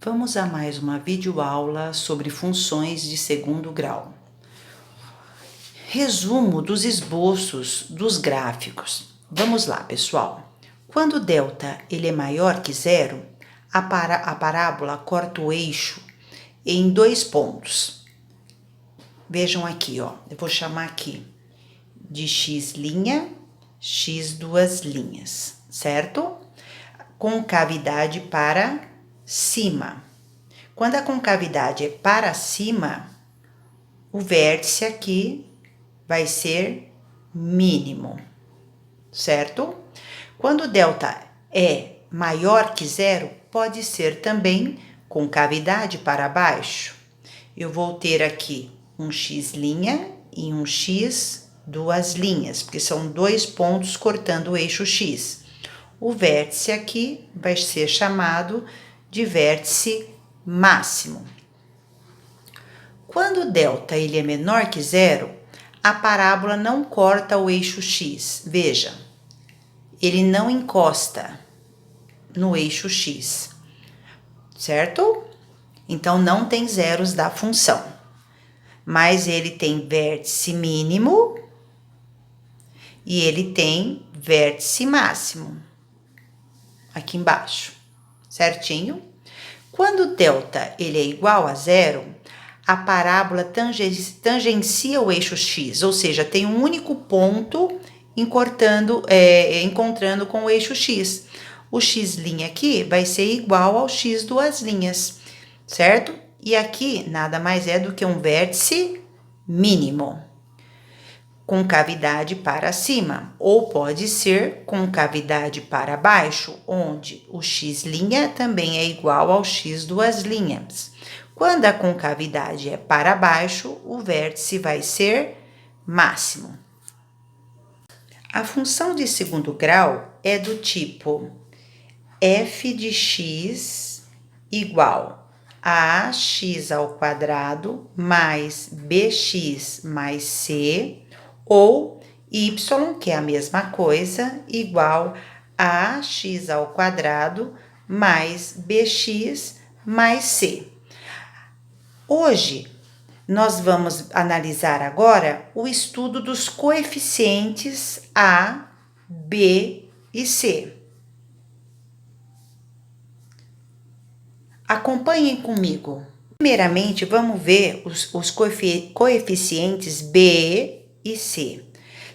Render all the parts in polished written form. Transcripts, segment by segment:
Vamos a mais uma videoaula sobre funções de segundo grau. Resumo dos esboços dos gráficos. Vamos lá, pessoal. Quando delta ele é maior que zero, a parábola corta o eixo em dois pontos. Vejam aqui, ó. Eu vou chamar aqui de x', x duas linhas, certo? Concavidade para cima. Quando a concavidade é para cima, o vértice aqui vai ser mínimo, certo? Quando delta é maior que zero, pode ser também concavidade para baixo. Eu vou ter aqui um x' e um x duas linhas, porque são dois pontos cortando o eixo x. O vértice aqui vai ser chamado de vértice máximo. Quando delta ele é menor que zero, a parábola não corta o eixo x. Veja, ele não encosta no eixo x, certo? Então, não tem zeros da função. Mas ele tem vértice mínimo e ele tem vértice máximo. Aqui embaixo, certinho? Quando delta ele é igual a zero, a parábola tangencia o eixo x, ou seja, tem um único ponto encontrando com o eixo x. O x' aqui vai ser igual ao x duas linhas, certo? E aqui nada mais é do que um vértice mínimo. Concavidade para cima, ou pode ser concavidade para baixo, onde o x' também é igual ao x duas linhas. Quando a concavidade é para baixo, o vértice vai ser máximo. A função de segundo grau é do tipo f de x igual a ax ao quadrado mais bx mais c, ou y, que é a mesma coisa, igual a ax ao quadrado mais bx mais c. Hoje, nós vamos analisar agora o estudo dos coeficientes A, B e C. Acompanhem comigo. Primeiramente, vamos ver os coeficientes B e C.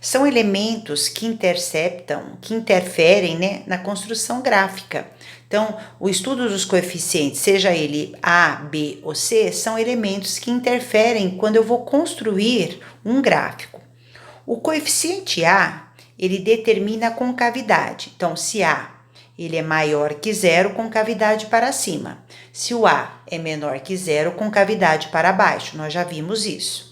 São elementos que interferem, né, na construção gráfica. Então, o estudo dos coeficientes, seja ele A, B ou C, são elementos que interferem quando eu vou construir um gráfico. O coeficiente A, ele determina a concavidade. Então, se A ele é maior que zero, concavidade para cima. Se o A é menor que zero, concavidade para baixo. Nós já vimos isso.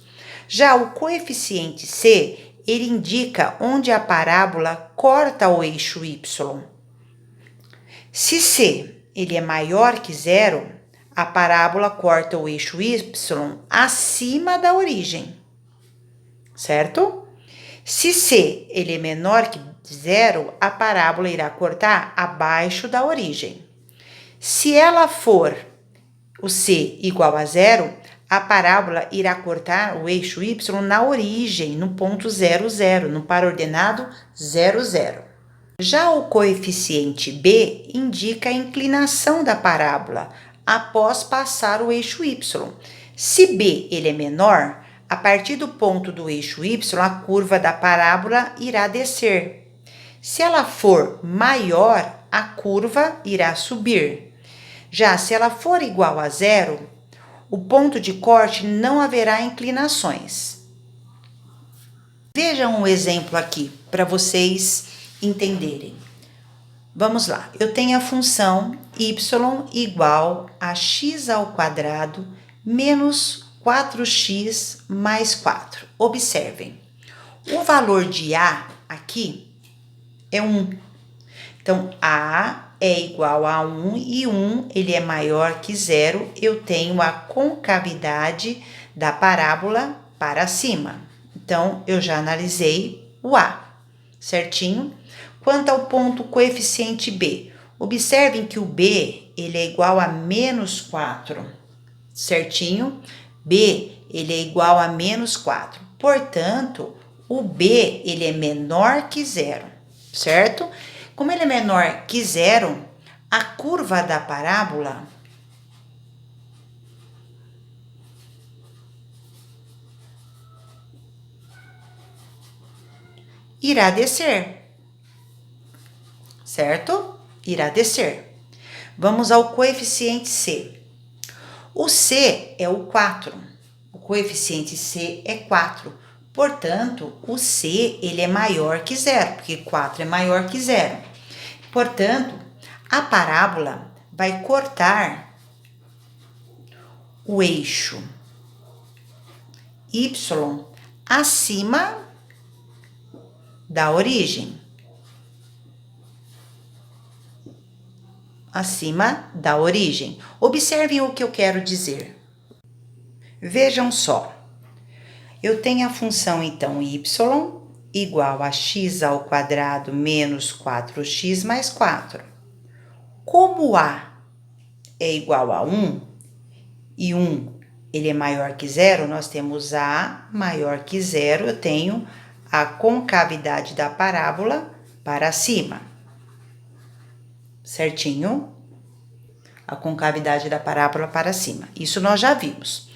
Já o coeficiente C, ele indica onde a parábola corta o eixo Y. Se C ele é maior que zero, a parábola corta o eixo Y acima da origem, certo? Se C ele é menor que zero, a parábola irá cortar abaixo da origem. Se ela for o C igual a zero, a parábola irá cortar o eixo Y na origem, no ponto 0, 0, no par ordenado 0, 0. Já o coeficiente B indica a inclinação da parábola após passar o eixo Y. Se B ele é menor, a partir do ponto do eixo Y, a curva da parábola irá descer. Se ela for maior, a curva irá subir. Já se ela for igual a zero, o ponto de corte não haverá inclinações. Vejam um exemplo aqui para vocês entenderem. Vamos lá, eu tenho a função y igual a x ao quadrado menos 4x mais 4. Observem, o valor de A aqui é 1. Então, A é igual a 1 e 1 ele é maior que 0. Eu tenho a concavidade da parábola para cima. Então, eu já analisei o A, certinho? Quanto ao ponto coeficiente B, observem que o B ele é igual a menos 4, certinho? B, ele é igual a menos 4. Portanto, o B, ele é menor que zero, certo? Como ele é menor que zero, a curva da parábola irá descer, certo? Irá descer. Vamos ao coeficiente C. O C é o 4. O coeficiente C é 4. Portanto, o C ele é maior que zero, porque 4 é maior que zero. Portanto, a parábola vai cortar o eixo y acima da origem. Acima da origem. Observem o que eu quero dizer. Vejam só. Eu tenho a função, então, y igual a x ao quadrado menos 4x mais 4. Como a é igual a 1 e 1 ele é maior que zero, nós temos a maior que zero, eu tenho a concavidade da parábola para cima. Certinho? A concavidade da parábola para cima. Isso nós já vimos.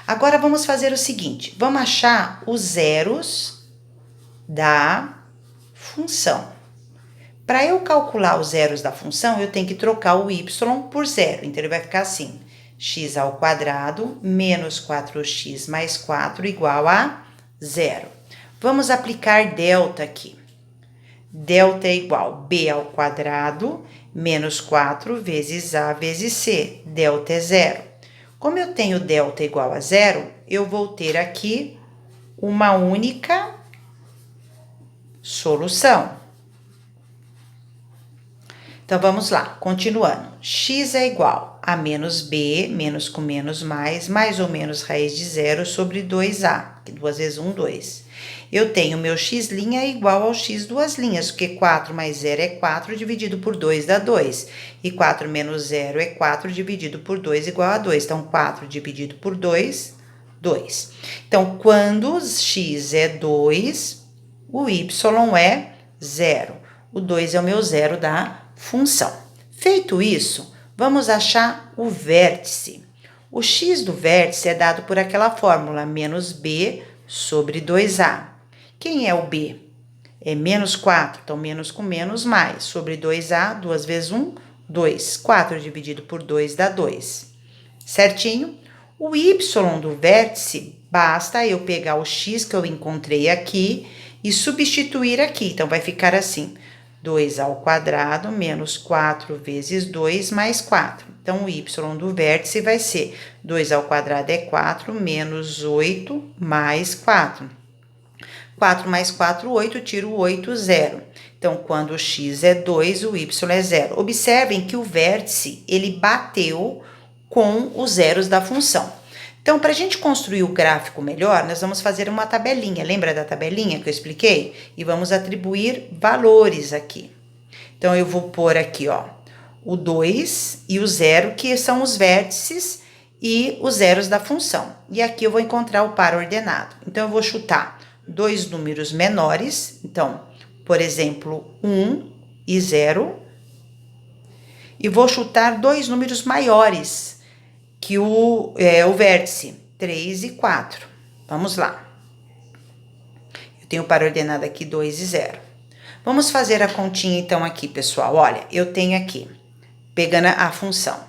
Agora, vamos fazer o seguinte. Vamos achar os zeros da função. Para eu calcular os zeros da função, eu tenho que trocar o y por zero. Então, ele vai ficar assim. X ao quadrado menos 4x mais 4 igual a zero. Vamos aplicar delta aqui. Delta é igual a b ao quadrado menos 4 vezes a vezes c. Delta é zero. Como eu tenho delta igual a zero, eu vou ter aqui uma única solução. Então, vamos lá, continuando. X é igual a menos b, menos com menos mais ou menos raiz de zero sobre 2a, que 2 vezes 1, 2. Eu tenho meu x' igual ao x duas linhas, porque 4 mais 0 é 4, dividido por 2 dá 2. E 4 menos 0 é 4, dividido por 2 igual a 2. Então, 4 dividido por 2, 2. Então, quando x é 2, o y é 0. O 2 é o meu zero da função. Feito isso, vamos achar o vértice. O x do vértice é dado por aquela fórmula, menos b sobre 2a. Quem é o b? É menos 4, então menos com menos mais. Sobre 2a, 2 vezes 1, 2. 4 dividido por 2 dá 2. Certinho? O y do vértice, basta eu pegar o x que eu encontrei aqui e substituir aqui. Então, vai ficar assim, 2 ao quadrado menos 4 vezes 2 mais 4. Então, o y do vértice vai ser 2 ao quadrado é 4, menos 8 mais 4. 4 mais 4, 8, tiro 8, 0. Então, quando o x é 2, o y é 0. Observem que o vértice, ele bateu com os zeros da função. Então, para a gente construir o gráfico melhor, nós vamos fazer uma tabelinha. Lembra da tabelinha que eu expliquei? E vamos atribuir valores aqui. Então, eu vou pôr aqui, ó, o 2 e o 0, que são os vértices e os zeros da função. E aqui eu vou encontrar o par ordenado. Então, eu vou chutar dois números menores. Então, por exemplo, 1 e 0. E vou chutar dois números maiores que o vértice, 3 e 4. Vamos lá. Eu tenho par ordenado aqui 2 e 0. Vamos fazer a continha então aqui, pessoal. Olha, eu tenho aqui, pegando a função,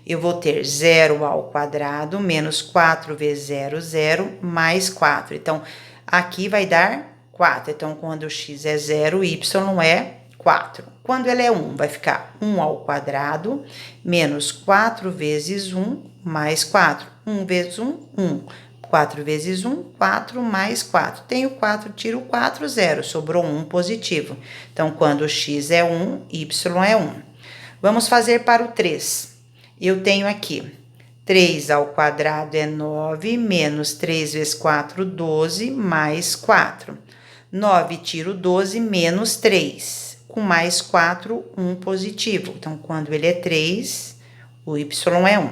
eu vou ter 0 ao quadrado menos 4 vezes 0, 0, mais 4. Então, aqui vai dar 4. Então, quando o x é 0, o y é 4. Quando ele é 1, vai ficar 1 ao quadrado menos 4 vezes 1 mais 4. 1 vezes 1, 1. 4 vezes 1, 4 mais 4. Tenho 4, tiro 4, 0. Sobrou 1 positivo. Então, quando o x é 1, y é 1. Vamos fazer para o 3. Eu tenho aqui 3 ao quadrado é 9, menos 3 vezes 4, 12, mais 4. 9, tiro 12, menos 3. Com mais 4, 1 positivo. Então, quando ele é 3, o y é 1.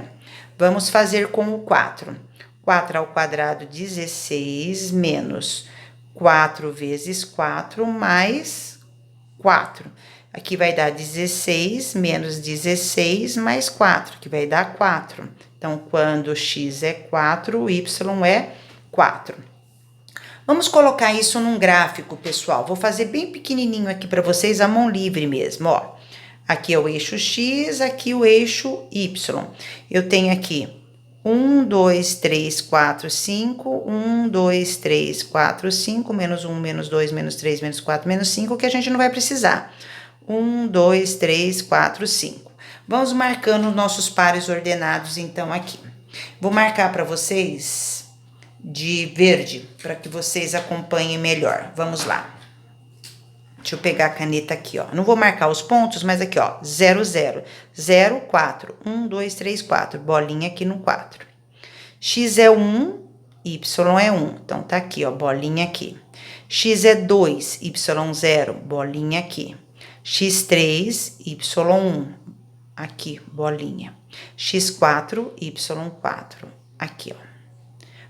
Vamos fazer com o 4. 4 ao quadrado, 16, menos 4 vezes 4, mais 4. Aqui vai dar 16, menos 16, mais 4, que vai dar 4. Então, quando x é 4, o y é 4. Vamos colocar isso num gráfico, pessoal. Vou fazer bem pequenininho aqui para vocês, a mão livre mesmo, ó. Aqui é o eixo x, aqui o eixo y. Eu tenho aqui 1, 2, 3, 4, 5, 1, 2, 3, 4, 5, menos 1, menos 2, menos 3, menos 4, menos 5, que a gente não vai precisar. 1, 2, 3, 4, 5. Vamos marcando nossos pares ordenados, então, aqui. Vou marcar para vocês de verde, para que vocês acompanhem melhor. Vamos lá. Deixa eu pegar a caneta aqui, ó. Não vou marcar os pontos, mas aqui, ó. 0, 0. 0, 4. 1, 2, 3, 4. Bolinha aqui no 4. X é 1, y é 1. Então, tá aqui, ó. Bolinha aqui. X é 2, y 0. Bolinha aqui. X3, y1. Aqui, bolinha. X4, y4. Aqui, ó.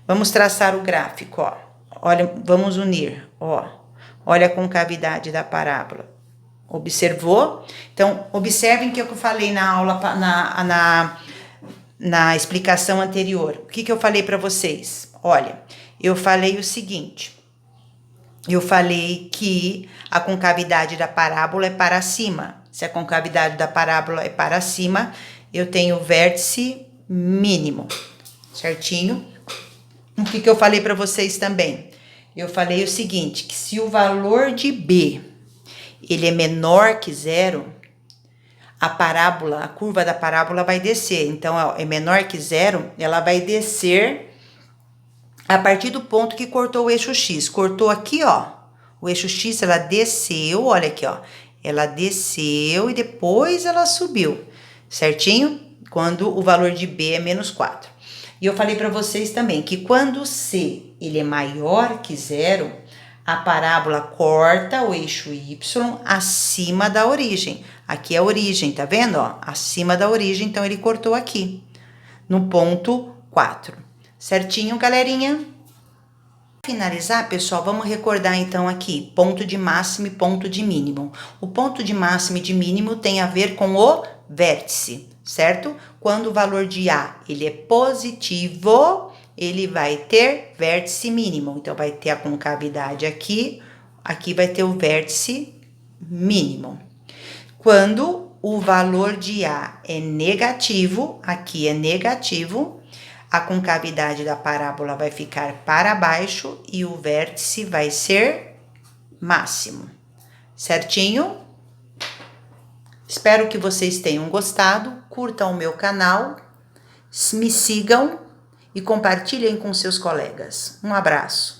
Vamos traçar o gráfico, ó. Olha, vamos unir, ó. Olha a concavidade da parábola. Observou? Então, observem que eu falei na aula, na explicação anterior. O que eu falei para vocês? Olha, eu falei o seguinte. Eu falei que a concavidade da parábola é para cima. Se a concavidade da parábola é para cima, eu tenho o vértice mínimo, certinho? O que eu falei para vocês também? Eu falei o seguinte, que se o valor de B, ele é menor que 0, a parábola, a curva da parábola vai descer. Então, ó, é menor que 0, ela vai descer a partir do ponto que cortou o eixo X. Cortou aqui, ó, o eixo X, ela desceu, olha aqui, ó. Ela desceu e depois ela subiu, certinho? Quando o valor de B é menos 4. E eu falei para vocês também que quando C ele é maior que 0, a parábola corta o eixo Y acima da origem. Aqui é a origem, tá vendo? Ó? Acima da origem, então ele cortou aqui, no ponto 4. Certinho, galerinha? Para finalizar, pessoal, vamos recordar então aqui, ponto de máximo e ponto de mínimo. O ponto de máximo e de mínimo tem a ver com o vértice, certo? Quando o valor de A ele é positivo, ele vai ter vértice mínimo. Então, vai ter a concavidade aqui, aqui vai ter o vértice mínimo. Quando o valor de A é negativo, aqui é negativo, a concavidade da parábola vai ficar para baixo e o vértice vai ser máximo. Certinho? Espero que vocês tenham gostado, curtam o meu canal, me sigam e compartilhem com seus colegas. Um abraço.